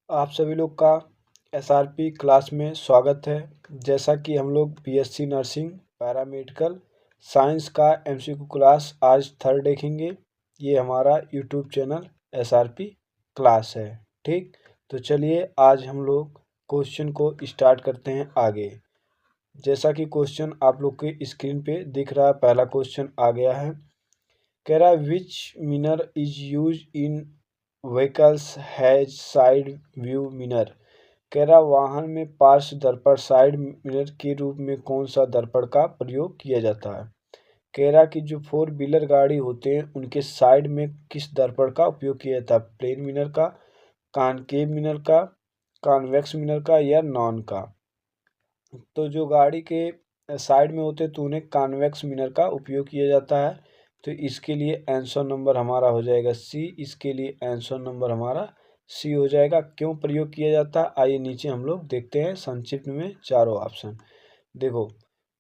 आप सभी लोग का एसआरपी क्लास में स्वागत है। जैसा कि हम लोग बीएससी नर्सिंग पैरामेडिकल साइंस का एमसीक्यू क्लास आज थर्ड देखेंगे। ये हमारा यूट्यूब चैनल एसआरपी क्लास है। ठीक, तो चलिए आज हम लोग क्वेश्चन को स्टार्ट करते हैं आगे। जैसा कि क्वेश्चन आप लोग के स्क्रीन पे दिख रहा है, पहला क्वेश्चन आ गया है। कह रहा है विच mirror is use in vehicles has side view mirror. कह रहा वाहन में पार्श्व दर्पण साइड मिरर के रूप में कौन सा दर्पण का प्रयोग किया जाता है। कह रहा कि जो फोर व्हीलर गाड़ी होते हैं उनके साइड में किस दर्पण का उपयोग किया जाता है, प्लेन मिरर का, कॉनकेव मिरर का, कॉन्वेक्स मिरर का या नॉन का। तो जो गाड़ी के साइड में होते तो उन्हें कॉन्वेक्स मिरर का उपयोग किया जाता है। तो इसके लिए आंसर नंबर हमारा हो जाएगा सी। इसके लिए आंसर नंबर हमारा सी हो जाएगा। क्यों प्रयोग किया जाता है आइए नीचे हम लोग देखते हैं संक्षिप्त में चारों ऑप्शन। देखो,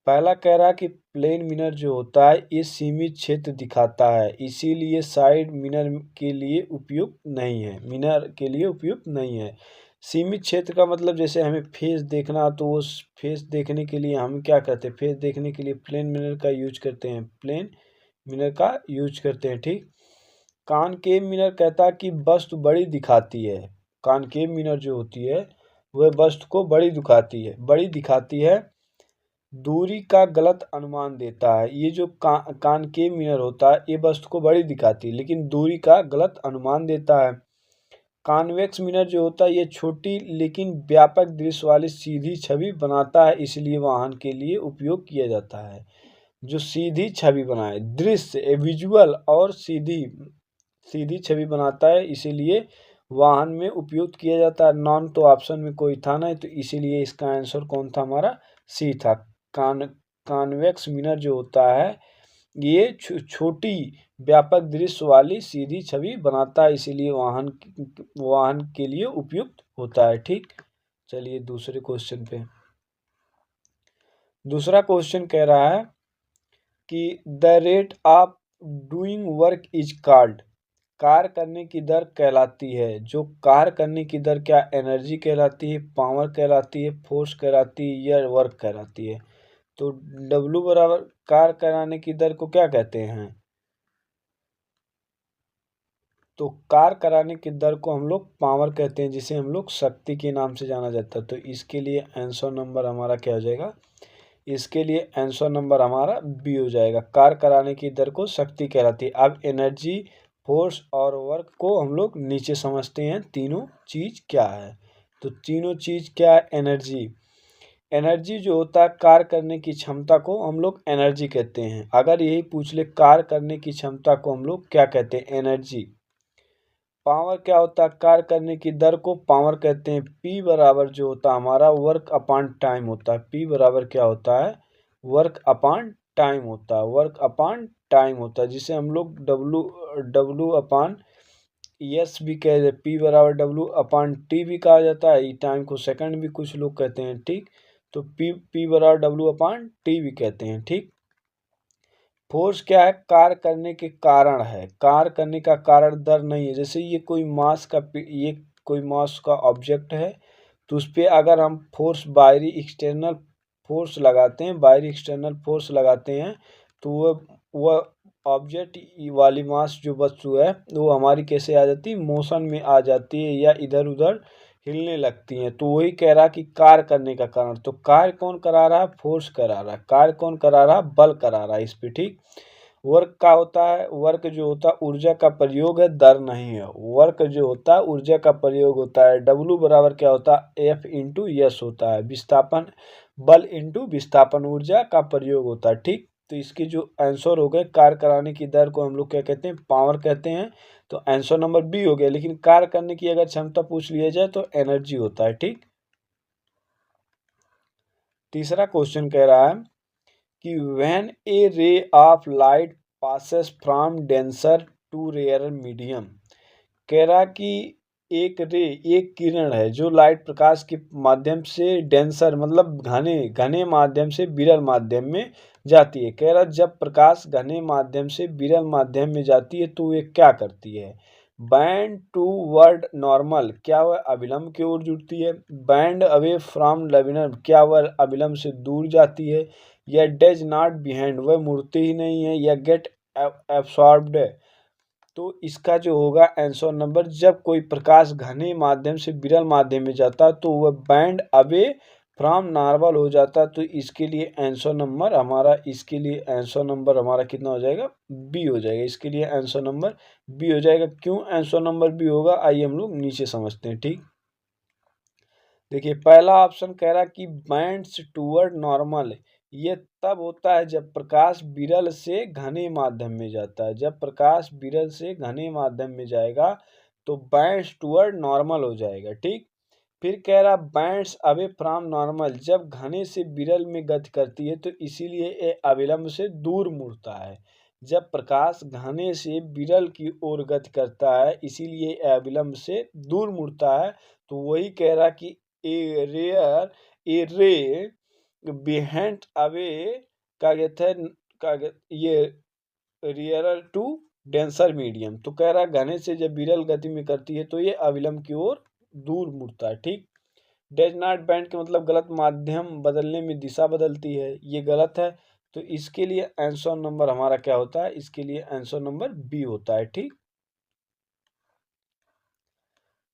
पहला कह रहा कि प्लेन मिरर जो होता है ये सीमित क्षेत्र दिखाता है, इसीलिए साइड मिरर के लिए उपयुक्त नहीं है, मिरर के लिए उपयुक्त नहीं है। सीमित क्षेत्र का मतलब जैसे हमें फेस देखना हो तो उस फेस देखने के लिए हम क्या करते हैं, फेस देखने के लिए प्लेन मिरर का यूज करते हैं, प्लेन मिरर का यूज करते हैं। ठीक, कॉनकेव मिरर कहता है कि वस्तु बड़ी दिखाती है। कॉनकेव मिरर जो होती है वह वस्तु को बड़ी दिखाती है, दूरी का गलत अनुमान देता है। ये जो कॉनकेव मिरर होता है ये वस्तु को बड़ी दिखाती है लेकिन दूरी का गलत अनुमान देता है। कॉन्वेक्स मिरर जो होता है ये छोटी लेकिन व्यापक दृश्य वाली सीधी छवि बनाता है, इसलिए वाहन के लिए उपयोग किया जाता है। जो सीधी छवि बनाए, दृश्य विजुअल और सीधी छवि बनाता है, इसीलिए वाहन में उपयोग किया जाता है। नॉन तो ऑप्शन में कोई था नहीं, तो इसीलिए इसका आंसर कौन था हमारा, सी था। कॉन्वेक्स मिरर जो होता है ये छोटी व्यापक दृश्य वाली सीधी छवि बनाता है, इसीलिए वाहन के लिए उपयुक्त होता है। ठीक, चलिए दूसरे क्वेश्चन पे। दूसरा क्वेश्चन कह रहा है कि the rate of doing work is called. कार्य करने की दर कहलाती है। जो कार्य करने की दर क्या, एनर्जी कहलाती है, पावर कहलाती है, फोर्स कहलाती है या वर्क कहलाती है। तो W बराबर कार्य कराने की दर को क्या कहते हैं, तो कार्य कराने की दर को हम लोग पावर कहते हैं, जिसे हम लोग शक्ति के नाम से जाना जाता है। तो इसके लिए आंसर नंबर हमारा क्या हो जाएगा, इसके लिए आंसर नंबर हमारा बी हो जाएगा। कार्य कराने की दर को शक्ति कहलाती है। अब एनर्जी, फोर्स और वर्क को हम लोग नीचे समझते हैं तीनों चीज क्या है। तो तीनों चीज क्या है, एनर्जी जो होता है कार्य करने की क्षमता को हम लोग एनर्जी कहते हैं। अगर यही पूछ ले कार्य करने की क्षमता को हम लोग क्या कहते हैं, एनर्जी। पावर क्या होता है, कार्य करने की दर को पावर कहते हैं। पी बराबर जो होता है हमारा वर्क अपॉन टाइम होता है। पी बराबर क्या होता है, वर्क अपॉन टाइम होता है, वर्क अपॉन टाइम होता है, जिसे हम लोग डब्लू अपॉन एस भी कह दे। पी बराबर डब्लू अपॉन टी भी कहा जाता है, टाइम को सेकंड भी कुछ लोग कहते हैं। ठीक, तो पी बराबर डब्लू अपॉन टी भी कहते हैं। ठीक, फोर्स क्या है, कार्य करने के कारण है, कार्य करने का कारण दर नहीं है। जैसे ये कोई मास का ऑब्जेक्ट है, तो उस पर अगर हम फोर्स बाहरी एक्सटर्नल फोर्स लगाते हैं, बाहरी एक्सटर्नल फोर्स लगाते हैं, तो वह ऑब्जेक्ट वाली मास जो वस्तु है वो हमारी कैसे आ जाती है, मोशन में आ जाती है या इधर उधर हिलने लगती हैं। तो वही कह रहा कि कार्य करने का कारण, तो कार्य कौन करा रहा है, फोर्स करा रहा है। कार्य कौन करा रहा है, बल करा रहा है इस पे। ठीक, वर्क का होता है, वर्क जो होता है ऊर्जा का प्रयोग है, दर नहीं है। वर्क जो होता है ऊर्जा का प्रयोग होता है। डब्लू बराबर क्या होता है, एफ इंटू एस होता है, विस्थापन बल इंटू विस्थापन ऊर्जा का प्रयोग होता है। ठीक, तो इसके जो आंसर हो गए, कार्य कराने की दर को हम लोग क्या कहते हैं, पावर कहते हैं। तो आंसर नंबर बी हो गया। लेकिन कार्य करने की अगर क्षमता पूछ लिया जाए तो एनर्जी होता है। ठीक, तीसरा क्वेश्चन कह रहा है कि when a ray of light passes from denser to rare medium. कह रहा कि एक किरण है जो लाइट प्रकाश के माध्यम से डेंसर मतलब घने घने माध्यम से विरल माध्यम में जाती है। कह रहा जब प्रकाश घने माध्यम से विरल माध्यम में जाती है तो ये क्या करती है, बैंड टू वर्ड नॉर्मल, क्या वह अभिलंब की ओर जुड़ती है? बैंड अवे फ्रॉम लैमिनर, क्या वह अभिलंब से दूर जाती है? या डज नॉट बिहाइंड, वह मुड़ती ही नहीं है? या गेट एब्सॉर्ब्ड है? तो इसका जो होगा आंसर नंबर, जब कोई प्रकाश घने माध्यम से विरल माध्यम में जाता है तो वह बैंड अवे फ्रॉम नॉर्मल हो जाता है। तो इसके लिए आंसर नंबर हमारा, कितना हो जाएगा? बी हो जाएगा। इसके लिए आंसर नंबर बी हो जाएगा। क्यों आंसर नंबर बी होगा, आइए हम लोग नीचे समझते हैं। ठीक, देखिए पहला ऑप्शन कह रहा कि बैंड्स टूवर्ड नॉर्मल, ये तब होता है जब प्रकाश विरल से घने माध्यम में जाता है। जब प्रकाश विरल से घने माध्यम में जाएगा तो बैंड्स टूवर्ड नॉर्मल हो जाएगा। ठीक, फिर कह रहा बैंड्स अवे फ्रॉम नॉर्मल, जब घने से विरल में गति करती है तो इसीलिए ये अविलंब से दूर मुड़ता है। जब प्रकाश घने से विरल की ओर गति करता है इसीलिए अविलंब से दूर मुड़ता है। तो वही कह रहा कि ए रे बिहाइंड अवे का कहते हैं, ये रियरर टू डेंसर मीडियम। तो कह रहा घने से जब विरल गति में करती है तो ये अविलंब की ओर दूर मुड़ता है। ठीक, डज नॉट बैंड के मतलब गलत माध्यम बदलने में दिशा बदलती है, ये गलत है। तो इसके लिए आंसर नंबर हमारा क्या होता है? इसके लिए आंसर नंबर बी होता है। ठीक,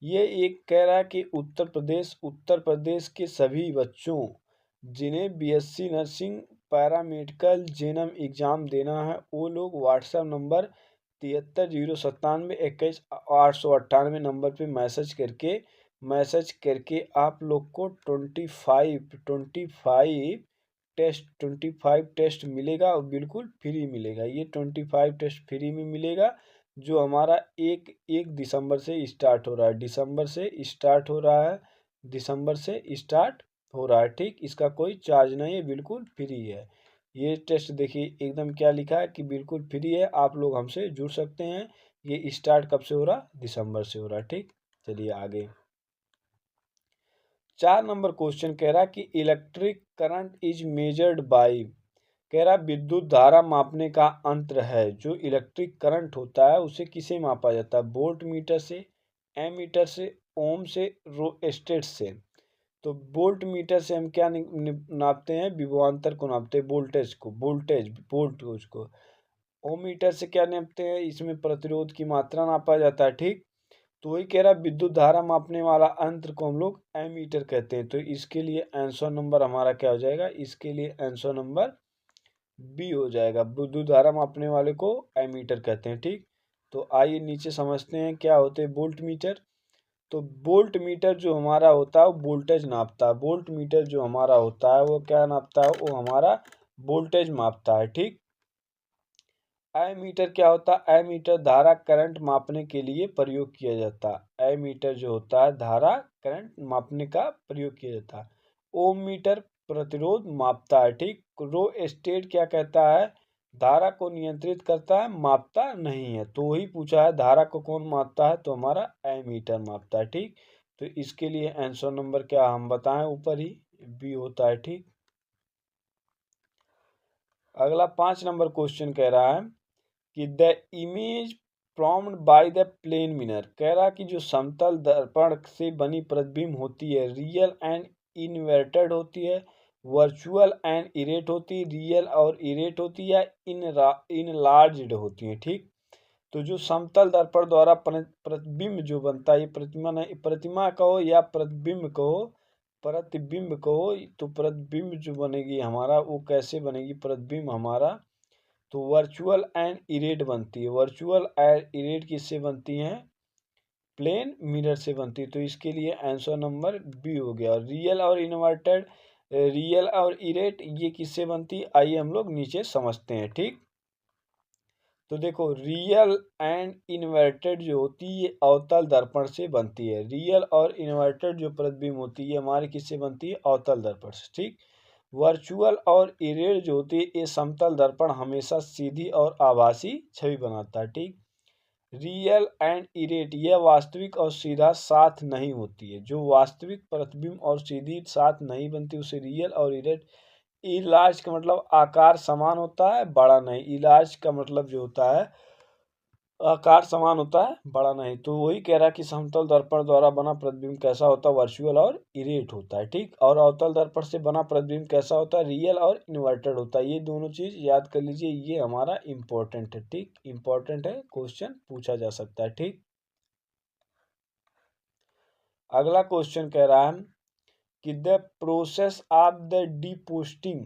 ये एक कह रहा है कि उत्तर प्रदेश के सभी बच्चों जिन्हें बीएससी नर्सिंग पैरामेडिकल जेनम एग्जाम देना है वो लोग व्हाट्सएप नंबर 7307911898 नंबर पे मैसेज करके आप लोग को 25 टेस्ट मिलेगा और बिल्कुल फ्री मिलेगा। ये 25 टेस्ट फ्री में मिलेगा जो हमारा एक एक दिसंबर से स्टार्ट हो रहा है। दिसंबर से स्टार्ट हो रहा है। ठीक, इसका कोई चार्ज नहीं है, बिल्कुल फ्री है। ये टेस्ट देखिए एकदम क्या लिखा है कि बिल्कुल फ्री है, आप लोग हमसे जुड़ सकते हैं। ये स्टार्ट कब से हो रहा? दिसंबर से हो रहा है। ठीक, चलिए आगे 4 नंबर क्वेश्चन कह रहा कि electric current is measured by, कह रहा विद्युत धारा मापने का अंतर है। जो इलेक्ट्रिक करंट होता है उसे किसे मापा जाता है? वोल्ट मीटर से, एमीटर से, ओम से, रोस्टेट से। तो वोल्ट मीटर से हम क्या नापते हैं? विभवांतर को नापते हैं, वोल्टेज को। ओम मीटर से क्या नापते हैं? इसमें प्रतिरोध की मात्रा नापा जाता है। ठीक, तो वही कह रहा विद्युत धारा मापने वाला यंत्र को हम लोग एमीटर कहते हैं। तो इसके लिए आंसर नंबर हमारा क्या हो जाएगा? इसके लिए आंसर नंबर बी हो जाएगा। विद्युत धारा मापने वाले को एमीटर कहते हैं। ठीक, तो आइए नीचे समझते हैं क्या होते हैं वोल्ट मीटर। तो वोल्ट मीटर जो हमारा होता है वो वोल्टेज नापता है। वोल्ट मीटर जो हमारा होता है वो क्या नापता है? वो हमारा वोल्टेज मापता है। ठीक, एमीटर क्या होता है? एमीटर धारा करंट मापने के लिए प्रयोग किया जाता है। एमीटर जो होता है धारा करंट मापने का प्रयोग किया जाता है। ओम मीटर प्रतिरोध मापता है। ठीक, रो स्टेट क्या कहता है? धारा को नियंत्रित करता है, मापता नहीं है। तो वही पूछा है धारा को कौन मापता है? तो हमारा एमीटर मापता है। ठीक, तो इसके लिए आंसर नंबर क्या हम बताएं? ऊपर ही बी होता है। ठीक, अगला 5 नंबर क्वेश्चन कह रहा है कि the image formed by the plane mirror, कह रहा कि जो समतल दर्पण से बनी प्रतिबिंब होती है रियल एंड इन्वर्टेड होती है, वर्चुअल एंड इरेट होती है, रियल और इरेट होती है, इनलार्ज्ड होती है। ठीक, तो जो समतल दर्पण द्वारा प्रतिबिंब जो बनता है, ये प्रतिमा नहीं, प्रतिमा कहो या प्रतिबिंब कहो, तो प्रतिबिंब जो बनेगी हमारा वो कैसे बनेगी? प्रतिबिंब हमारा तो वर्चुअल एंड इरेट बनती है। वर्चुअल एंड इरेट किससे बनती हैं? प्लेन मिरर से बनती है। तो इसके लिए आंसर नंबर बी हो गया। रियल और इरेट ये किससे बनती है? आइए हम लोग नीचे समझते हैं। ठीक, तो देखो रियल एंड इन्वर्टेड जो होती है ये अवतल दर्पण से बनती है। रियल और इन्वर्टेड जो प्रतिबिंब होती है हमारी किससे बनती है? अवतल दर्पण से। ठीक, वर्चुअल और इरेट जो होती है ये समतल दर्पण हमेशा सीधी और आभासी छवि बनाता है। ठीक, रियल एंड इरेट यह वास्तविक और सीधा साथ नहीं होती है। जो वास्तविक प्रतिबिंब और सीधी साथ नहीं बनती उसे रियल और इरेट। इलाज का मतलब आकार समान होता है, बड़ा नहीं। इलाज का मतलब जो होता है आकार समान होता है, बड़ा नहीं। तो वही कह रहा है कि समतल दर्पण द्वारा बना प्रतिबिंब कैसा होता है, वर्चुअल और इरेट होता है, ठीक। और अवतल दर्पण से बना प्रतिबिंब कैसा होता है, रियल और इन्वर्टेड होता है। ये दोनों चीज याद कर लीजिए, ये हमारा इंपॉर्टेंट है, ठीक, इंपॉर्टेंट है, क्वेश्चन पूछा जा सकता है, ठीक। अगला क्वेश्चन कह रहा है कि the process of the depositing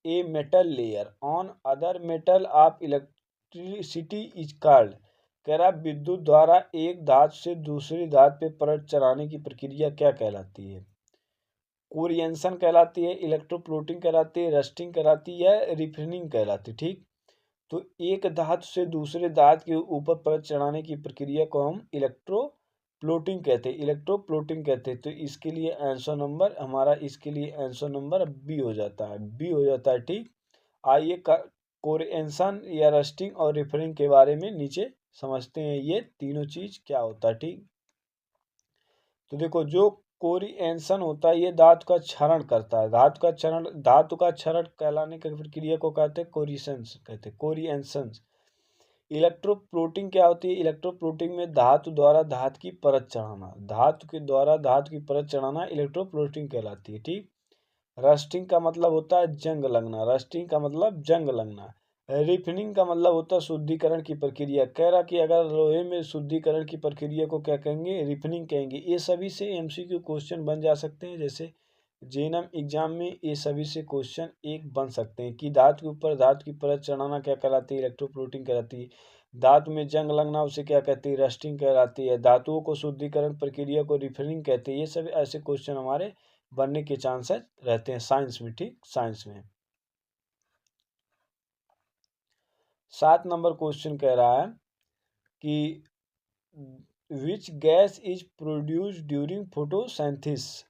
a metal layer on other metal of electricity is called. कह रहा विद्युत द्वारा एक धातु से दूसरी धातु पे परत चढ़ाने की प्रक्रिया क्या कहलाती है। कोरिएंसन कहलाती है, इलेक्ट्रोप्लोटिंग कहलाती है, रस्टिंग कहलाती है, रिफिनिंग कहलाती है, ठीक। तो एक धातु से दूसरे धातु के ऊपर परत चढ़ाने की प्रक्रिया को हम इलेक्ट्रोप्लोटिंग कहते हैं, इलेक्ट्रोप्लोटिंग कहते हैं। तो इसके लिए आंसर नंबर हमारा, इसके लिए आंसर नंबर बी हो जाता है, बी हो जाता है, ठीक। आइए कोरिएंसन या रस्टिंग और रिफिनिंग के बारे में नीचे समझते हैं, ये तीनों चीज क्या होता है, ठीक। तो देखो, जो कोरिएंसन होता है ये धातु का क्षरण करता है, धातु का क्षरण कहलाने की प्रक्रिया को कहते हैं कोरिएंस, कहते हैं कोरिएंसन। इलेक्ट्रोप्लोटिंग क्या होती है, इलेक्ट्रोप्लोटिंग में धातु द्वारा धातु की परत चढ़ाना, धातु के द्वारा धातु की परत चढ़ाना इलेक्ट्रोप्लोटिंग कहलाती है, ठीक। रस्टिंग का मतलब होता है जंग लगना, रस्टिंग का मतलब जंग लगना। रिफिनिंग का मतलब होता है शुद्धिकरण की प्रक्रिया। कह रहा कि अगर लोहे में शुद्धिकरण की प्रक्रिया को क्या कहेंगे, रिफिनिंग कहेंगे। ये सभी से एमसीक्यू क्वेश्चन बन जा सकते हैं, जैसे जेएनएम एग्जाम में ये सभी से क्वेश्चन एक बन सकते हैं कि धातु के ऊपर धातु की परत चढ़ाना क्या कहलाती है, इलेक्ट्रोप्लोटिंग कहलाती है। धातु में जंग लगना उसे क्या कहती है, रस्टिंग कहलाती है। धातुओं को शुद्धिकरण प्रक्रिया को रिफिनिंग कहते हैं। ये सब ऐसे क्वेश्चन हमारे बनने के चांसेस रहते हैं साइंस में, ठीक, साइंस में। 7 नंबर क्वेश्चन कह रहा है कि which gas is produce during photosynthesis.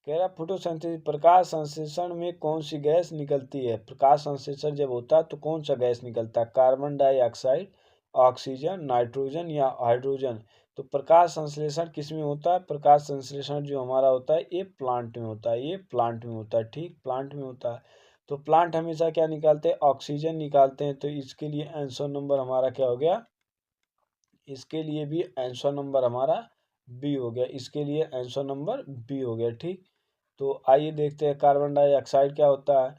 कह रहा फोटोसिंथेसिस प्रकाश संश्लेषण में कौन सी गैस निकलती है। प्रकाश संश्लेषण जब होता है तो कौन सा गैस निकलता है, कार्बन डाइऑक्साइड, ऑक्सीजन, नाइट्रोजन या हाइड्रोजन। तो प्रकाश संश्लेषण किस में होता है, प्रकाश संश्लेषण जो हमारा होता है ये प्लांट में होता है, ये प्लांट में होता है, ठीक, प्लांट में होता है। तो प्लांट हमेशा क्या निकालते हैं, ऑक्सीजन निकालते हैं। तो इसके लिए आंसर नंबर हमारा क्या हो गया, इसके लिए भी आंसर नंबर हमारा बी हो गया, इसके लिए आंसर नंबर बी हो गया, ठीक। तो आइए देखते हैं कार्बन डाइऑक्साइड क्या होता है।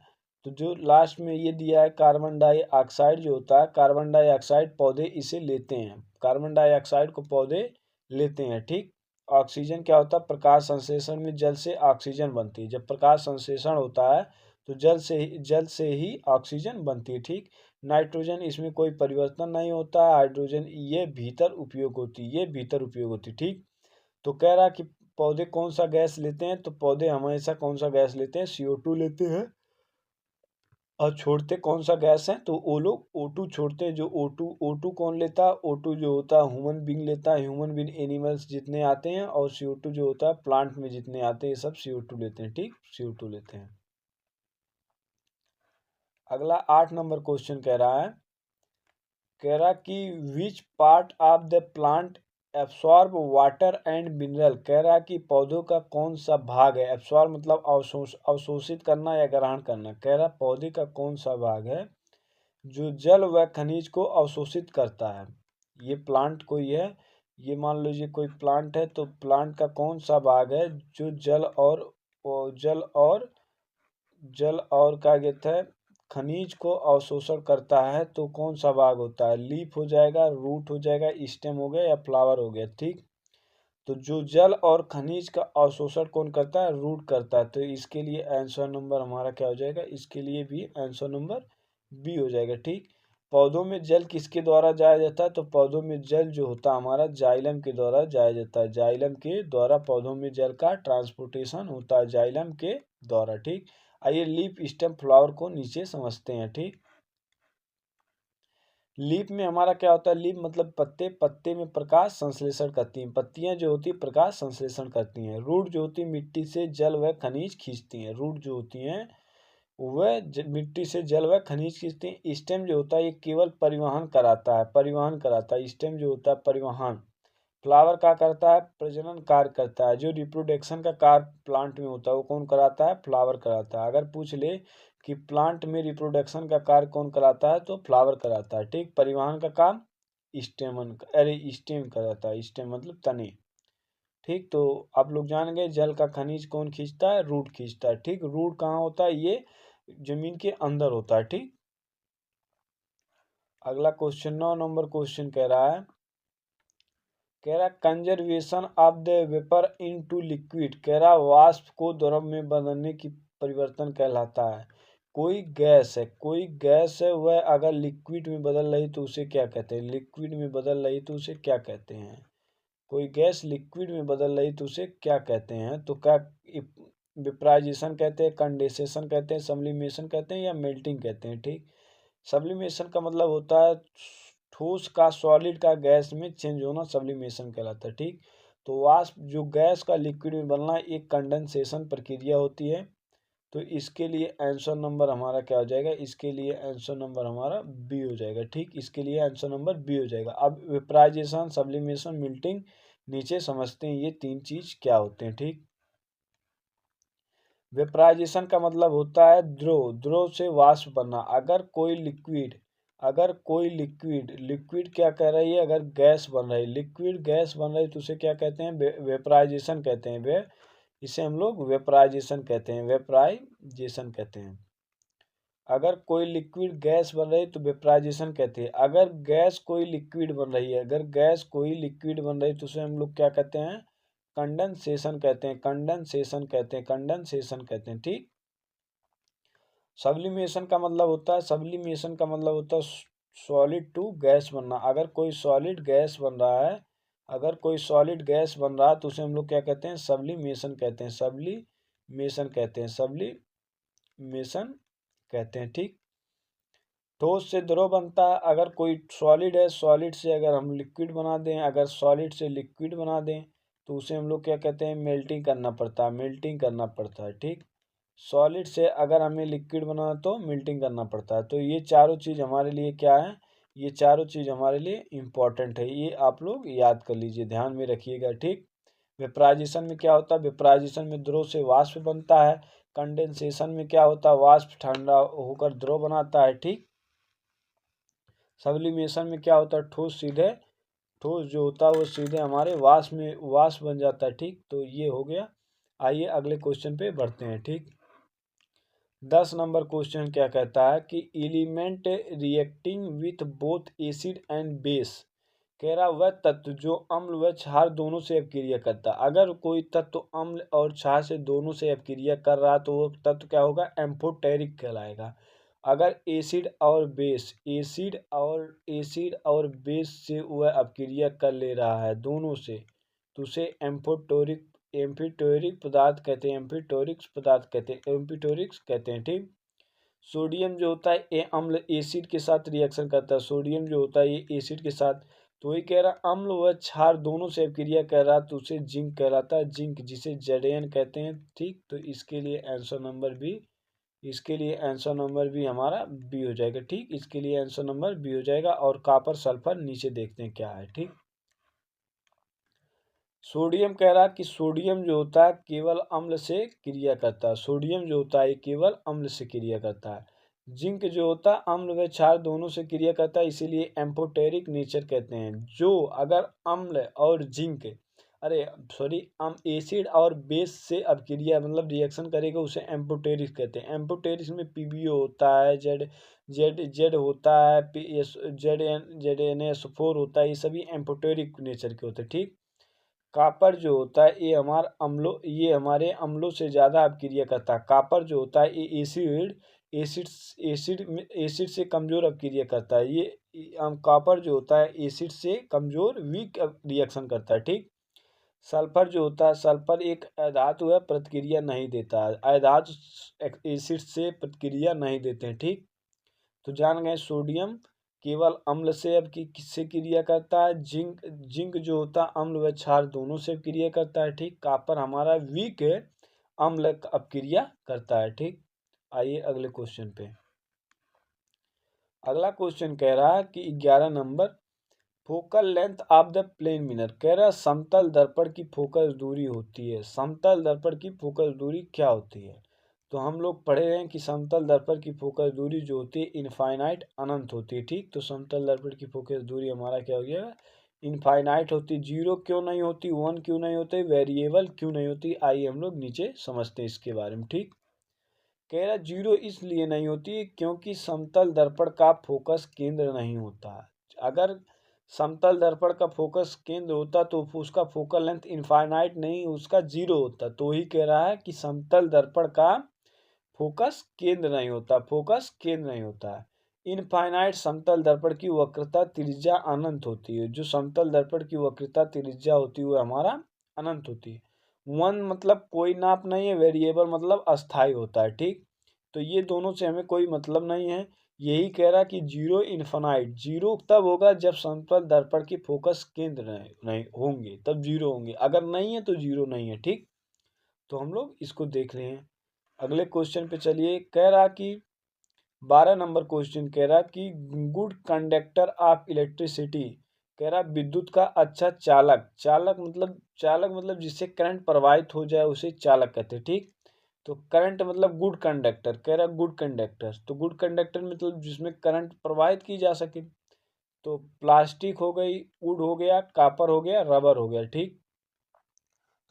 तो जो लास्ट में ये दिया है कार्बन डाइऑक्साइड जो होता है, कार्बन डाइऑक्साइड पौधे इसे लेते हैं, कार्बन डाइऑक्साइड को पौधे लेते हैं, ठीक। ऑक्सीजन क्या होता है, प्रकाश संश्लेषण में जल से ऑक्सीजन बनती है। जब प्रकाश संश्लेषण होता है तो जल से ही ऑक्सीजन बनती है, ठीक। नाइट्रोजन इसमें कोई परिवर्तन नहीं होता है, हाइड्रोजन ये भीतर उपयोग होती है, ये भीतर उपयोग होती है, ठीक। तो कह रहा कि पौधे कौन सा गैस लेते हैं, तो पौधे हमेशा कौन सा गैस लेते हैं, CO2 लेते हैं। और छोड़ते कौन सा गैस है, तो वो लोग O2 छोड़ते हैं। जो O2 कौन लेता है, O2 जो होता है ह्यूमन बींग लेता है, ह्यूमन बींग एनिमल्स जितने आते हैं, और CO2 जो होता है प्लांट में जितने आते हैं, ये सब CO2 लेते हैं, ठीक, CO2 लेते हैं। अगला 8 नंबर क्वेश्चन कह रहा कि which part of the plant absorb water and mineral. कह रहा है कि पौधों का कौन सा भाग है, एब्सॉर्ब मतलब अवशोषित करना या ग्रहण करना। कह रहा पौधे का कौन सा भाग है जो जल व खनिज को अवशोषित करता है। ये प्लांट कोई है, ये मान लीजिए कोई प्लांट है, तो प्लांट का कौन सा भाग है जो जल और क्या कहते हैं खनिज को अवशोषण करता है। तो कौन सा भाग होता है, लीफ हो जाएगा, रूट हो जाएगा, स्टेम हो गया या फ्लावर हो गया, ठीक। तो जो जल और खनिज का अवशोषण कौन करता है, रूट करता है। तो इसके लिए आंसर नंबर हमारा क्या हो जाएगा, इसके लिए भी आंसर नंबर बी हो जाएगा, ठीक। पौधों में जल किसके द्वारा जाया जाता है, तो पौधों में जल जो होता है हमारा जाइलम के द्वारा जाया जाता है, जाइलम के द्वारा पौधों में जल का ट्रांसपोर्टेशन होता है जाइलम के द्वारा, ठीक। आइए लीफ स्टेम फ्लावर को नीचे समझते हैं, ठीक। लीफ में हमारा क्या होता है, लीफ मतलब पत्ते, पत्ते में प्रकाश संश्लेषण करती हैं, पत्तियां जो होती है प्रकाश संश्लेषण करती हैं। रूट जो होती है मिट्टी से जल व खनिज खींचती हैं, रूट जो होती हैं वह मिट्टी से जल व खनिज खींचती हैं। स्टेम जो होता है ये केवल परिवहन कराता है, परिवहन कराता है, स्टेम जो होता है परिवहन। फ्लावर क्या करता है, प्रजनन कार्य करता है। जो रिप्रोडक्शन का कार्य प्लांट में होता है वो कौन कराता है, फ्लावर कराता है। अगर पूछ ले कि प्लांट में रिप्रोडक्शन का कार्य कौन कराता है, तो फ्लावर कराता है, ठीक। परिवहन का काम स्टेमन, अरे स्टेम का रहता है, स्टेम मतलब तने। ठीक, तो आप लोग जान गए जल का खनिज कौन खींचता है, रूट खींचता है। ठीक, रूट कहाँ होता है, ये जमीन के अंदर होता है। ठीक, अगला क्वेश्चन 9 नंबर क्वेश्चन कह रहा conservation of the vapour into liquid, कह रहा वाष्प को द्रव में बदलने की परिवर्तन कहलाता है। कोई गैस है वह अगर लिक्विड में बदल रही तो उसे क्या कहते हैं, लिक्विड में बदल रही तो उसे क्या कहते हैं, कोई गैस लिक्विड में बदल रही तो उसे क्या कहते हैं, तो क्या वेपराइजेशन कहते हैं, कंडेंसेशन कहते हैं, सब्लिमेशन कहते हैं या मेल्टिंग कहते हैं। ठीक, सब्लिमेशन का मतलब होता है ठोस का सॉलिड का गैस में चेंज होना, सब्लिमेशन कहलाता है। ठीक, तो वाष्प जो गैस का लिक्विड में बनना एक कंडेंसेशन प्रक्रिया होती है। तो इसके लिए आंसर नंबर हमारा क्या हो जाएगा, इसके लिए आंसर नंबर हमारा बी हो जाएगा। ठीक, इसके लिए आंसर नंबर बी हो जाएगा। अब वेपराइजेशन, सब्लिमेशन, मिल्टिंग नीचे समझते हैं ये तीन चीज क्या होते हैं। ठीक, वेपराइजेशन का मतलब होता है द्रव से वाष्प बनना। लिक्विड क्या कह रही है, अगर गैस बन रही, लिक्विड गैस बन रही तो उसे क्या कहते हैं, वेपराइजेशन कहते हैं। वे इसे हम लोग वेपराइजेशन कहते हैं, वेपराइजेशन कहते हैं। अगर कोई लिक्विड गैस बन रही है तो वेपराइजेशन कहते हैं। अगर गैस कोई लिक्विड बन रही है, अगर गैस कोई लिक्विड बन रही है तो उसे हम लोग क्या कहते हैं, कंडेंसेशन कहते हैं, कंडेंसेशन कहते हैं, कंडेंसेशन कहते हैं। ठीक, सब्लिमेशन का मतलब होता है सॉलिड टू गैस बनना। अगर कोई सॉलिड गैस बन रहा है, अगर कोई सॉलिड गैस बन रहा है तो उसे हम लोग क्या कहते हैं, सब्लिमेशन कहते हैं, सब्लिमेशन कहते हैं, सब्लिमेशन कहते हैं। ठीक, ठोस से द्रव बनता है। अगर कोई सॉलिड है, सॉलिड से अगर हम लिक्विड बना दें, अगर सॉलिड से लिक्विड बना दें तो उसे हम लोग क्या कहते हैं, मेल्टिंग करना पड़ता है, मेल्टिंग करना पड़ता है। ठीक, सॉलिड से अगर हमें लिक्विड बनाना तो मेल्टिंग करना पड़ता है। तो ये चारों चीज़ हमारे लिए क्या है, ये चारों चीज़ हमारे लिए इम्पॉर्टेंट है, ये आप लोग याद कर लीजिए, ध्यान में रखिएगा। ठीक, वेपराइजेशन में क्या होता है, वेपराइजेशन में द्रव से वाष्प बनता है। कंडेंसेशन में क्या होता है, वाष्प ठंडा होकर द्रव बनाता है। ठीक, सब्लिमेशन में क्या होता है, ठोस जो होता है वो सीधे हमारे वाष्प बन जाता है। ठीक, तो ये हो गया। आइए अगले क्वेश्चन पे बढ़ते हैं। ठीक, 10 नंबर क्वेश्चन क्या कहता है कि element reacting with both acid and base, कह रहा वह तत्व जो अम्ल व क्षार दोनों से अपक्रिया करता है। अगर कोई तत्व अम्ल और क्षार से दोनों से अपक्रिया कर रहा है तो वो तत्व क्या होगा, एम्फोटेरिक कहलाएगा। अगर एसिड और बेस से वह अपक्रिया कर ले रहा है दोनों से तो उसे एम्फिटोरिक पदार्थ कहते हैं, एम्फिटोरिक्स कहते हैं। ठीक, सोडियम जो होता है ये अम्ल एसिड के साथ रिएक्शन करता है, सोडियम जो होता है ये एसिड के साथ, तो वही कह रहा अम्ल व क्षार दोनों से अपक्रिया कर रहा तो उसे जिंक कहलाता है, जिंक जिसे Zn कहते हैं। ठीक, तो इसके लिए आंसर नंबर भी हमारा बी हो जाएगा। ठीक, इसके लिए आंसर नंबर बी हो जाएगा। और कॉपर सल्फर नीचे देखते हैं क्या है। ठीक, सोडियम कह रहा कि सोडियम जो होता है केवल अम्ल से क्रिया करता है, सोडियम जो होता है केवल अम्ल से क्रिया करता है। जिंक जो होता है अम्ल व क्षार दोनों से क्रिया करता है, इसीलिए एम्फोटेरिक नेचर कहते हैं। जो अगर अम्ल और जिंक, अरे सॉरी, एसिड और बेस से अपक्रिया मतलब रिएक्शन करेगा उसे एम्फोटेरिक कहते हैं। एम्फोटेरिक में पीबीओ होता है, जेड होता है, जेड एन एस 4 होता है, ये सभी एम्फोटेरिक नेचर के होते हैं। ठीक, कॉपर जो होता है ये हमारे अम्लों से ज़्यादा अपक्रिया करता है। कॉपर जो होता है ये एसिड से कमज़ोर अपक्रिया करता है। कॉपर जो होता है एसिड से कमज़ोर वीक रिएक्शन करता है। ठीक, सल्फर जो होता है, सल्फर एक अधातु है, प्रतिक्रिया नहीं देता है, अधातु एसिड से प्रतिक्रिया नहीं देते हैं। ठीक, तो जान गए सोडियम केवल अम्ल से अब किससे क्रिया करता है, जिंक जो होता है अम्ल व क्षार दोनों से क्रिया करता है। ठीक, कॉपर हमारा वीक है, अम्ल अपक्रिया करता है। ठीक, आइए अगले क्वेश्चन पे। अगला क्वेश्चन कह रहा है कि 11 number, focal length of the plane mirror, कह रहा है समतल दर्पण की फोकस दूरी होती है, समतल दर्पण की फोकस दूरी क्या होती है। तो हम लोग पढ़े हैं कि समतल दर्पण की फोकस दूरी जो होती है इनफाइनाइट अनंत होती है। ठीक, तो समतल दर्पण की फोकस दूरी हमारा क्या हो गया, इनफाइनाइट होती। जीरो क्यों नहीं होती, वन क्यों नहीं होती, वेरिएबल क्यों नहीं होती, आइए हम लोग नीचे समझते हैं इसके बारे में। ठीक, कह रहा जीरो इसलिए नहीं होती क्योंकि समतल दर्पण का फोकस केंद्र नहीं होता। अगर समतल दर्पण का फोकस केंद्र होता तो उसका फोकल लेंथ इनफाइनाइट नहीं, उसका जीरो होता। तो ही कह रहा है कि समतल दर्पण का फोकस केंद्र नहीं होता, फोकस केंद्र नहीं होता है। इनफाइनाइट समतल दर्पण की वक्रता त्रिज्या अनंत होती है। जो समतल दर्पण की वक्रता त्रिज्या होती है वो हमारा अनंत होती है। वन मतलब कोई नाप नहीं है, वेरिएबल मतलब अस्थाई होता है। ठीक, तो ये दोनों से हमें कोई मतलब नहीं है। यही कह रहा कि जीरो इन्फानाइट, जीरो तब होगा जब समतल दर्पण की फोकस केंद्र नहीं होंगे, तब जीरो होंगे, अगर नहीं है तो जीरो नहीं है। ठीक, तो हम लोग इसको देख रहे हैं। अगले क्वेश्चन पे चलिए। कह रहा कि 12 नंबर क्वेश्चन कह रहा कि गुड कंडक्टर ऑफ इलेक्ट्रिसिटी, कह रहा विद्युत का अच्छा चालक, चालक मतलब जिससे करंट प्रवाहित हो जाए उसे चालक कहते हैं। ठीक, तो करंट मतलब गुड कंडक्टर, कह रहा गुड कंडक्टर, तो गुड कंडक्टर मतलब जिसमें करंट प्रवाहित की जा सके। तो प्लास्टिक हो गई, वुड हो गया, कापर हो गया, रबर हो गया। ठीक,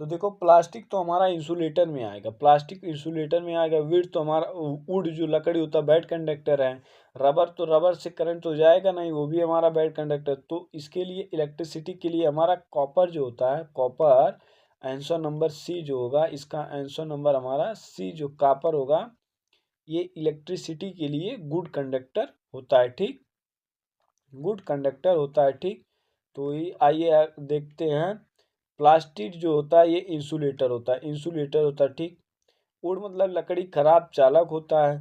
तो देखो प्लास्टिक तो हमारा इंसुलेटर में आएगा, प्लास्टिक इंसुलेटर में आएगा। वुड तो हमारा, वुड जो लकड़ी होता है बैड कंडक्टर है। रबर तो रबर से करंट तो जाएगा नहीं, वो भी हमारा बैड कंडक्टर। तो इसके लिए इलेक्ट्रिसिटी के लिए हमारा कॉपर जो होता है, कॉपर आंसर नंबर सी जो होगा, इसका आंसर नंबर हमारा सी जो कॉपर होगा, ये इलेक्ट्रिसिटी के लिए गुड कंडक्टर होता है। ठीक, गुड कंडक्टर होता है। ठीक, तो ये आइए देखते हैं। प्लास्टिक जो होता है ये इंसुलेटर होता है, इंसुलेटर होता है। ठीक, वुड मतलब लकड़ी खराब चालक होता है।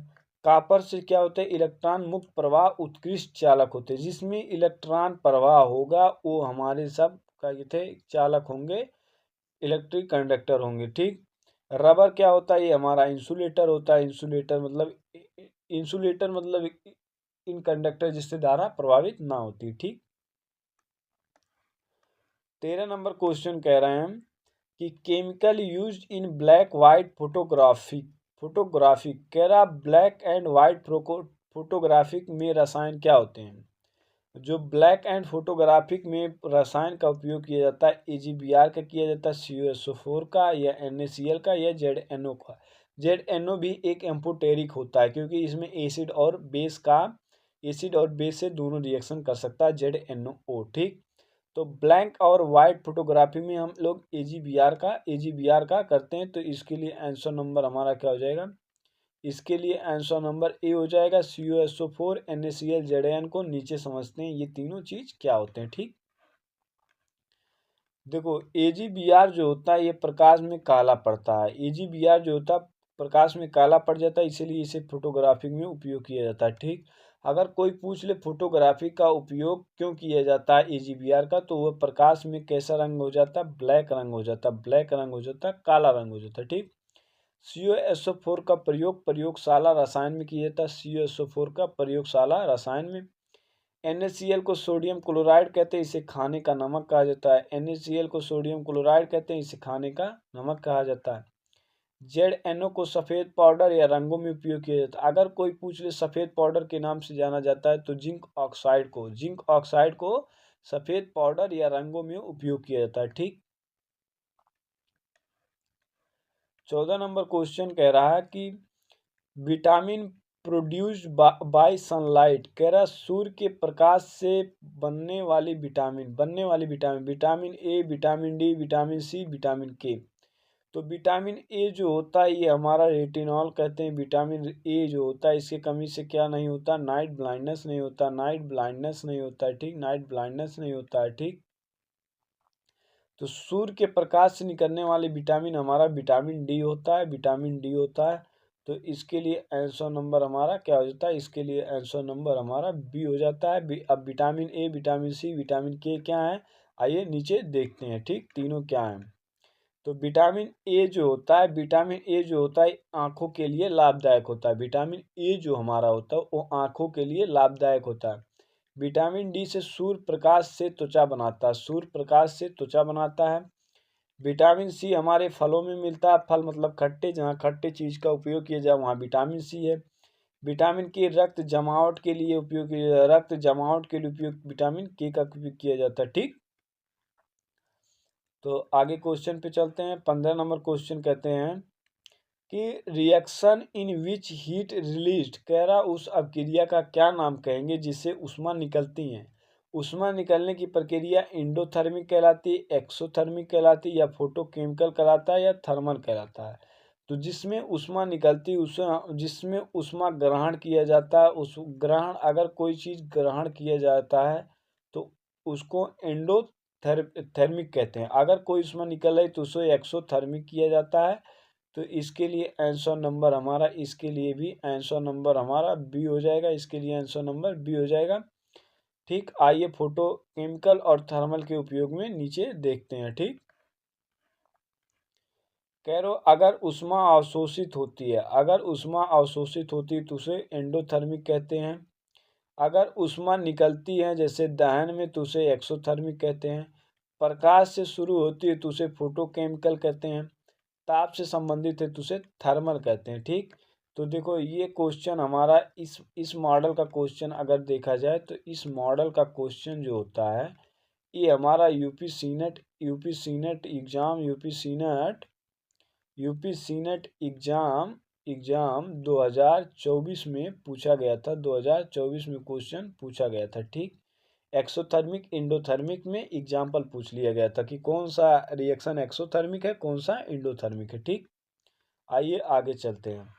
कॉपर से क्या होता है, इलेक्ट्रॉन मुक्त प्रवाह उत्कृष्ट चालक होते हैं। जिसमें इलेक्ट्रॉन प्रवाह होगा वो हमारे सब क्या थे, चालक होंगे, इलेक्ट्रिक कंडक्टर होंगे। ठीक, रबर क्या होता है, ये हमारा इंसुलेटर होता है। इंसुलेटर मतलब इन कंडक्टर जिससे धारा प्रभावित ना होती। ठीक, 13 नंबर क्वेश्चन कह रहे हैं कि chemical use in black white photography कह रहा ब्लैक एंड वाइट फोटोग्राफिक में रसायन क्या होते हैं। जो ब्लैक एंड फोटोग्राफिक में रसायन का उपयोग किया जाता है, AgBr का किया जाता है, CuSO4 का या NaCl का या ZNO का। ZNO भी एक एम्फोटेरिक होता है क्योंकि इसमें एसिड और बेस से दोनों रिएक्शन कर सकता है ZNO। ठीक, तो ब्लैक और वाइट फोटोग्राफी में हम लोग AgBr का करते हैं। तो इसके लिए आंसर नंबर हमारा क्या हो जाएगा, इसके लिए आंसर नंबर ए हो जाएगा। CuSO4 NaCl ZN को नीचे समझते हैं, ये तीनों चीज क्या होते हैं। ठीक, देखो AgBr जो होता है ये प्रकाश में काला पड़ता है। AgBr जो होता है प्रकाश में काला पड़ जाता है, इसीलिए इसे फोटोग्राफी में उपयोग किया जाता है। ठीक, अगर कोई पूछ ले फोटोग्राफी का उपयोग क्यों किया जाता है AgBr का, तो वह प्रकाश में कैसा रंग हो जाता है, ब्लैक रंग हो जाता है, ब्लैक रंग हो जाता है, काला रंग हो जाता है। ठीक, CuSO4 का प्रयोग प्रयोगशाला रसायन में किया जाता है, CuSO4 का प्रयोगशाला रसायन में। NaCl को सोडियम क्लोराइड कहते हैं, इसे खाने का नमक कहा जाता है। NaCl को सोडियम क्लोराइड कहते हैं, इसे खाने का नमक कहा जाता है। ZNO को सफ़ेद पाउडर या रंगों में उपयोग किया जाता है। अगर कोई पूछ ले सफ़ेद पाउडर के नाम से जाना जाता है तो जिंक ऑक्साइड को सफ़ेद पाउडर या रंगों में उपयोग किया जाता है। ठीक, 14 नंबर क्वेश्चन कह रहा है कि विटामिन प्रोड्यूस्ड बाय सनलाइट, कह रहा सूर्य के प्रकाश से बनने वाली vitamin vitamin A, vitamin D, vitamin C, vitamin K. तो विटामिन ए जो होता है ये हमारा रेटिनॉल कहते हैं। विटामिन ए जो होता है इसकी कमी से क्या नहीं होता, नाइट ब्लाइंडनेस नहीं होता, नाइट ब्लाइंडनेस नहीं होता है। ठीक, नाइट ब्लाइंडनेस नहीं होता है। ठीक, तो सूर्य के प्रकाश से निकलने वाले विटामिन हमारा विटामिन डी होता है, विटामिन डी होता है। तो इसके लिए आंसर नंबर हमारा क्या हो जाता है, इसके लिए आंसर नंबर हमारा बी हो जाता है। अब vitamin A, vitamin C, vitamin K क्या है, आइए नीचे देखते हैं। ठीक, तीनों क्या हैं। तो विटामिन ए जो होता है आंखों के लिए लाभदायक होता है। विटामिन ए जो हमारा होता है वो आंखों के लिए लाभदायक होता है। विटामिन डी से सूर्य प्रकाश से त्वचा बनाता है, सूर्य प्रकाश से त्वचा बनाता है। विटामिन सी हमारे फलों में मिलता है, फल मतलब खट्टे, जहाँ खट्टे चीज का उपयोग किया जाए वहाँ विटामिन सी है। विटामिन के रक्त जमावट के लिए उपयोग किया, रक्त जमावट के लिए उपयोग विटामिन के का उपयोग किया जाता है। ठीक, तो आगे क्वेश्चन पे चलते हैं। 15 नंबर क्वेश्चन कहते हैं कि reaction in which heat released, कह रहा उस अपक्रिया का क्या नाम कहेंगे जिससे ऊष्मा निकलती है। ऊष्मा निकलने की प्रक्रिया एंडोथर्मिक कहलाती है, एक्सोथर्मिक कहलाती है, या फोटोकेमिकल कहलाता है, या थर्मल कहलाता है। तो जिसमें ऊष्मा निकलती उस जिसमें ऊष्मा ग्रहण किया जाता है, उस ग्रहण अगर कोई चीज ग्रहण किया जाता है तो उसको एंडोथर्मिक कहते हैं। अगर कोई ऊष्मा निकल रही तो उसे एक्सोथर्मिक किया जाता है। तो इसके लिए आंसर नंबर हमारा, इसके लिए भी आंसर नंबर हमारा बी हो जाएगा, इसके लिए आंसर नंबर बी हो जाएगा। ठीक, आइए फोटो केमिकल और थर्मल के उपयोग में नीचे देखते हैं। ठीक, कह रहे हो अगर ऊष्मा अवशोषित होती है, अगर ऊष्मा अवशोषित होती है तो उसे एंडोथर्मिक कहते हैं। अगर ऊष्मा निकलती है जैसे दहन में तो उसे एक्सोथर्मिक कहते हैं। प्रकाश से शुरू होती है तो उसे फोटोकेमिकल कहते हैं। ताप से संबंधित है तो उसे थर्मल कहते हैं। ठीक, तो देखो ये क्वेश्चन हमारा इस मॉडल का क्वेश्चन अगर देखा जाए तो इस मॉडल का क्वेश्चन जो होता है ये हमारा यूपी सीनेट एग्जाम 2024 में पूछा गया था। 2024 में क्वेश्चन पूछा गया था। ठीक, एक्सोथर्मिक एंडोथर्मिक में एग्जाम्पल पूछ लिया गया था कि कौन सा रिएक्शन एक्सोथर्मिक है, कौन सा एंडोथर्मिक है। ठीक, आइए आगे चलते हैं।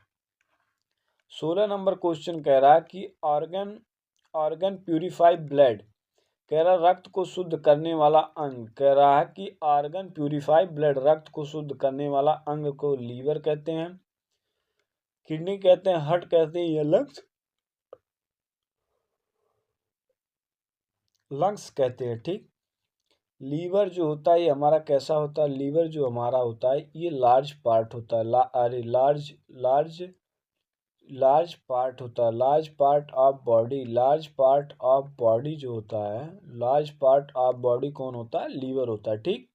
16 नंबर क्वेश्चन कह रहा है कि ऑर्गन प्यूरिफाई ब्लड, कह रहा रक्त को शुद्ध करने वाला अंग, कह रहा है कि ऑर्गन प्यूरिफाई ब्लड, रक्त को शुद्ध करने वाला अंग को लीवर कहते हैं, किडनी कहते हैं, हार्ट कहते हैं, या लंग्स कहते हैं। ठीक, लीवर जो होता है ये हमारा कैसा होता है, लीवर जो हमारा होता है ये लार्ज पार्ट होता है, लार्ज पार्ट होता है, large part of body, large part of body जो होता है, लार्ज पार्ट ऑफ बॉडी कौन होता है, लीवर होता है। ठीक,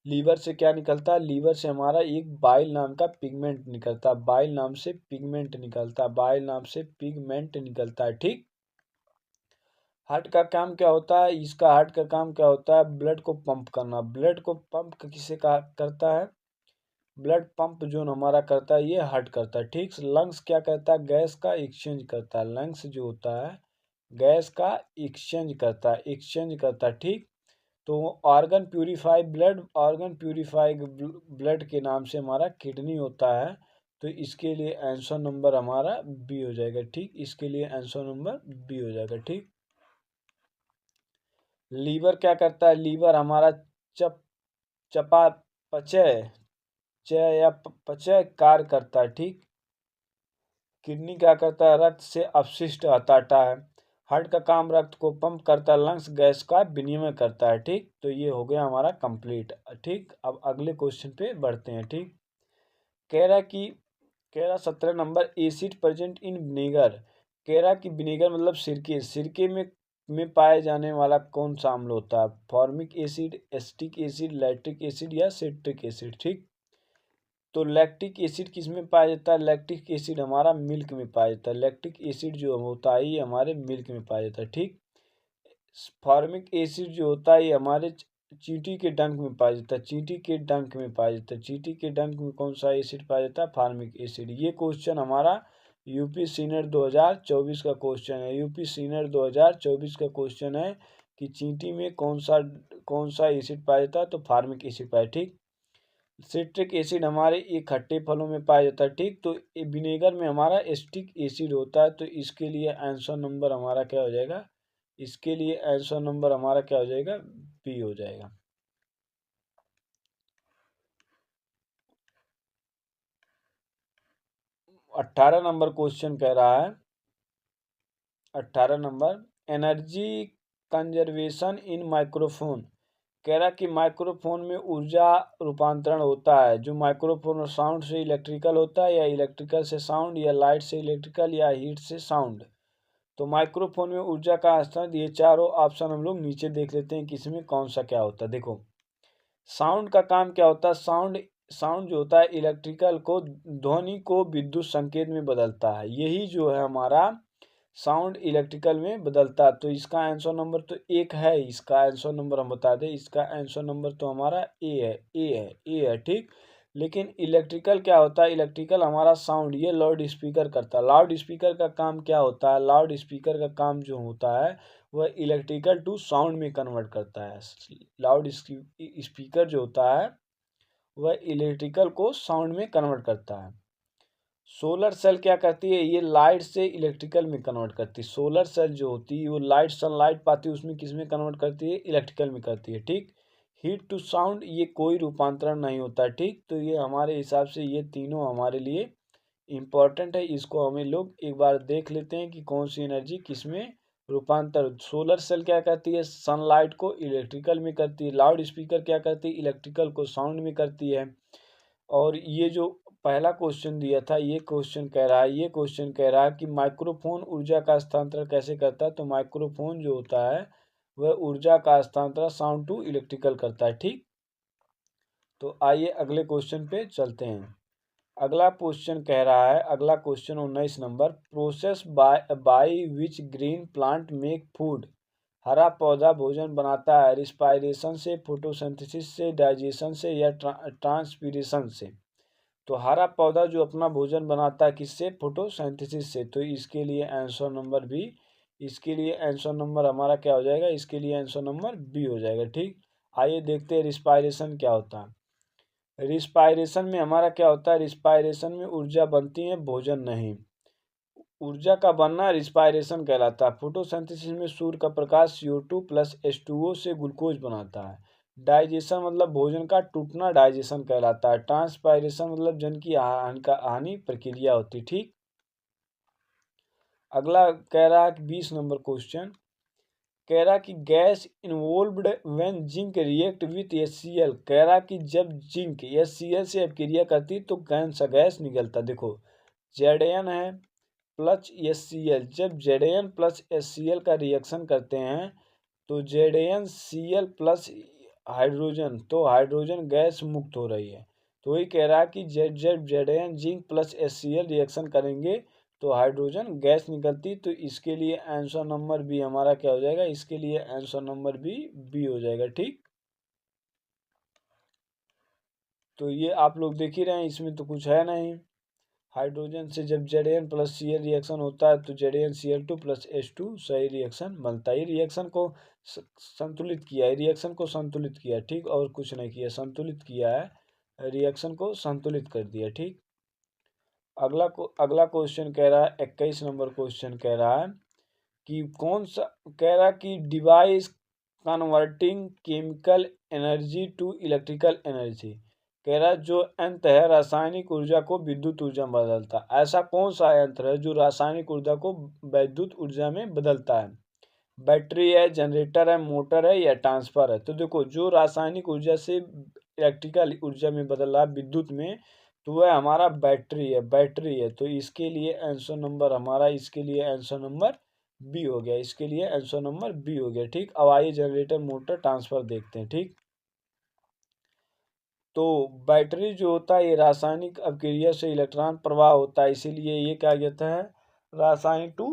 लीवर से क्या निकलता है, लीवर से हमारा एक बाइल नाम का पिगमेंट निकलता है, बाइल नाम से पिगमेंट निकलता है, बाइल नाम से पिगमेंट निकलता है। ठीक, हार्ट का काम क्या होता है, इसका हार्ट का काम क्या होता है, ब्लड को पंप करना, ब्लड को पंप किसे करता है, ब्लड पंप जो हमारा करता है ये हार्ट करता है। ठीक, लंग्स क्या करता है, गैस का एक्सचेंज करता है, लंग्स जो होता है गैस का एक्सचेंज करता है। ठीक, तो ऑर्गन प्यूरिफाई ब्लड के नाम से हमारा किडनी होता है। तो इसके लिए आंसर नंबर हमारा बी हो जाएगा। ठीक, इसके लिए आंसर नंबर बी हो जाएगा। ठीक, लीवर क्या करता है, लीवर हमारा चप चपा पचय चय या पचय कार्य करता है। ठीक, किडनी क्या करता है, रक्त से अपशिष्ट हटाता है, हार्ट का काम रक्त को पंप करता है, लंग्स गैस का विनिमय करता है। ठीक, तो ये हो गया हमारा कंप्लीट। ठीक, अब अगले क्वेश्चन पे बढ़ते हैं। ठीक, कह रहा कि कह रहा 17 number acid present in vinegar, कह रहा कि विनेगर मतलब सिरके, सिरके में पाए जाने वाला कौन सा अम्ल होता है, formic acid, acetic acid, lactic acid, या सिट्रिक एसिड। ठीक, तो लैक्टिक एसिड किस में पाया जाता है, लैक्टिक एसिड हमारा मिल्क में पाया जाता है, लैक्टिक एसिड जो होता है ये हमारे मिल्क में पाया जाता है। ठीक, फॉर्मिक एसिड जो होता है ये हमारे चींटी के डंक में पाया जाता है, चींटी के डंक में पाया जाता है, चींटी के डंक में कौन सा एसिड पाया जाता है, फॉर्मिक एसिड। ये क्वेश्चन हमारा यूपी सीनेट 2024 का क्वेश्चन है, यूपी सीनेट 2024 का क्वेश्चन है कि चींटी में कौन सा एसिड पाया जाता है, तो फॉर्मिक एसिड पाया। ठीक, सिट्रिक एसिड हमारे ये खट्टे फलों में पाया जाता है। ठीक, तो विनेगर में हमारा एसिटिक एसिड होता है। तो इसके लिए आंसर नंबर हमारा क्या हो जाएगा, इसके लिए आंसर नंबर हमारा क्या हो जाएगा, बी हो जाएगा। अट्ठारह नंबर क्वेश्चन कह रहा है, 18 number energy conservation in microphone, कह रहा कि माइक्रोफोन में ऊर्जा रूपांतरण होता है, जो माइक्रोफोन साउंड से इलेक्ट्रिकल होता है, या इलेक्ट्रिकल से साउंड, या लाइट से इलेक्ट्रिकल, या हीट से साउंड। तो माइक्रोफोन में ऊर्जा का स्तर, ये चारों ऑप्शन हम लोग नीचे देख लेते हैं कि इसमें कौन सा क्या होता है। देखो साउंड का काम क्या होता है? साउंड जो होता है इलेक्ट्रिकल को, ध्वनि को विद्युत संकेत में बदलता है। यही जो है हमारा साउंड इलेक्ट्रिकल में बदलता है। तो इसका आंसर नंबर तो एक है। इसका आंसर नंबर हम बता दें, इसका आंसर नंबर तो हमारा ए है। ठीक। लेकिन इलेक्ट्रिकल क्या होता है? इलेक्ट्रिकल हमारा साउंड, ये लाउड स्पीकर करता है। लाउड स्पीकर का काम क्या होता है? लाउड स्पीकर का काम जो होता है वह इलेक्ट्रिकल टू साउंड में कन्वर्ट करता है। लाउड स्पीकर जो होता है वह इलेक्ट्रिकल को साउंड में कन्वर्ट करता है। सोलर सेल क्या करती है? ये लाइट से इलेक्ट्रिकल में कन्वर्ट करती है। सोलर सेल जो होती है वो लाइट, सनलाइट पाती है, उसमें किस में कन्वर्ट करती है? इलेक्ट्रिकल में करती है। ठीक। हीट टू साउंड ये कोई रूपांतरण नहीं होता। ठीक। तो ये हमारे हिसाब से ये तीनों हमारे लिए इम्पॉर्टेंट है। इसको हमें लोग एक बार देख लेते हैं कि कौन सी एनर्जी किस में रूपांतर। सोलर सेल क्या करती है? सनलाइट को इलेक्ट्रिकल में करती है। लाउड स्पीकर क्या करती है? इलेक्ट्रिकल को साउंड में करती है। और ये जो पहला क्वेश्चन दिया था, ये क्वेश्चन कह रहा है कि माइक्रोफोन ऊर्जा का हस्तांतरण कैसे करता है? तो माइक्रोफोन जो होता है वह ऊर्जा का हस्तांतरण साउंड टू इलेक्ट्रिकल करता है। ठीक। तो आइए अगले क्वेश्चन पे चलते हैं। अगला क्वेश्चन कह रहा है, अगला question 19 number, process by which green plant make food. हरा पौधा भोजन बनाता है रिस्पायरेशन से, फोटोसिंथेसिस से, डाइजेशन से या ट्रांसपीरेशन से। तो हरा पौधा जो अपना भोजन बनाता है किससे? फोटोसिंथेसिस से। तो इसके लिए आंसर नंबर बी, इसके लिए आंसर नंबर हमारा क्या हो जाएगा? इसके लिए आंसर नंबर बी हो जाएगा। ठीक। आइए देखते हैं रिस्पायरेशन क्या होता है। रिस्पायरेशन में हमारा क्या होता है? रिस्पायरेशन में ऊर्जा बनती है, भोजन नहीं। ऊर्जा का बनना रिस्पायरेशन कहलाता है। फोटोसिंथेसिस में सूर्य का प्रकाश CO2 प्लस H2O से ग्लूकोज बनाता है। डाइजेशन मतलब भोजन का टूटना डाइजेशन कहलाता है। ट्रांसपायरेशन मतलब जन की हानि प्रक्रिया होती। ठीक। अगला कह रहा है कि 20 नंबर क्वेश्चन कह रहा कि gas involved when zinc react with HCl। कह रहा कि जब जिंक HCl से अपक्रिया करती तो कौन सा गैस निकलता? देखो Zn है प्लस HCl। जब Zn प्लस HCl का रिएक्शन करते हैं तो ZnCl प्लस हाइड्रोजन, तो हाइड्रोजन गैस मुक्त हो रही है। तो वही कह रहा है कि जब Zn zinc plus HCl reaction करेंगे तो हाइड्रोजन गैस निकलती। तो इसके लिए आंसर नंबर बी हमारा क्या हो जाएगा? इसके लिए आंसर नंबर बी हो जाएगा। ठीक। तो ये आप लोग देख ही रहे हैं, इसमें तो कुछ है नहीं। हाइड्रोजन से जब Zn प्लस Cl रिएक्शन होता है तो ZnCl2 प्लस H2 सही रिएक्शन बनता है। रिएक्शन को संतुलित किया है, रिएक्शन को संतुलित किया। ठीक। और कुछ नहीं किया, संतुलित किया है, रिएक्शन को संतुलित कर दिया। ठीक। अगला क्वेश्चन कह रहा है 21 नंबर क्वेश्चन कह रहा है कि कौन सा, कह रहा कि device converting chemical energy to electrical energy. कह रहा है जो यंत्र है रासायनिक ऊर्जा को विद्युत ऊर्जा में बदलता। ऐसा कौन सा यंत्र है जो रासायनिक ऊर्जा को विद्युत ऊर्जा में बदलता है? बैटरी है, जनरेटर है, मोटर है या ट्रांसफर है? तो देखो जो रासायनिक ऊर्जा से इलेक्ट्रिकल ऊर्जा में बदल रहा है, विद्युत में, तो वह हमारा बैटरी है। तो इसके लिए आंसर नंबर हमारा, इसके लिए आंसर नंबर बी हो गया। इसके लिए आंसर नंबर बी हो गया। ठीक। अब आइए जनरेटर, मोटर, ट्रांसफर देखते हैं। ठीक। तो बैटरी जो होता है ये रासायनिक अभिक्रिया से इलेक्ट्रॉन प्रवाह होता है, इसीलिए ये क्या कहता है? रासायनिक टू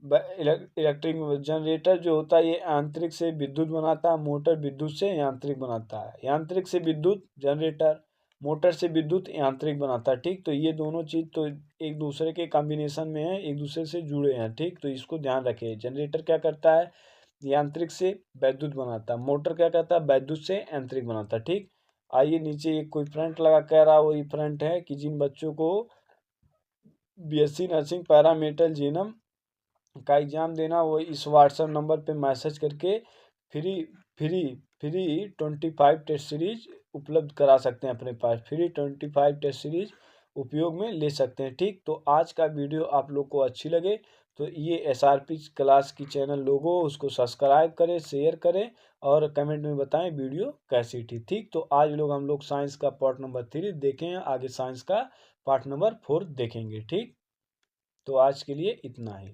इलेक्ट्रिक। जनरेटर जो होता है ये यांत्रिक से विद्युत बनाता है, मोटर विद्युत से यांत्रिक बनाता है। यांत्रिक से विद्युत जनरेटर, मोटर से विद्युत यांत्रिक बनाता है। ठीक। तो ये दोनों चीज तो एक दूसरे के कॉम्बिनेशन में है, एक दूसरे से जुड़े हैं। ठीक। तो इसको ध्यान रखिए। जनरेटर क्या करता है? यांत्रिक से वैद्युत बनाता है। मोटर क्या करता है? वैद्युत से यांत्रिक बनाता है। ठीक। आइए नीचे एक कोई फ्रंट लगा कह रहा, वही फ्रंट है कि जिन बच्चों को BSc नर्सिंग पैरामेडिकल जीएनएम का एग्जाम देना, वो इस व्हाट्सएप नंबर पे मैसेज करके free free free 25 test series उपलब्ध करा सकते हैं। अपने पास फ्री 25 टेस्ट सीरीज उपयोग में ले सकते हैं। ठीक। तो आज का वीडियो आप लोग को अच्छी लगे तो ये SRP क्लास की चैनल लोगो उसको सब्सक्राइब करें, शेयर करें और कमेंट में बताएं वीडियो कैसी थी। ठीक। तो आज हम लोग साइंस का पार्ट नंबर 3 देखें, आगे साइंस का पार्ट नंबर 4 देखेंगे। ठीक। तो आज के लिए इतना ही।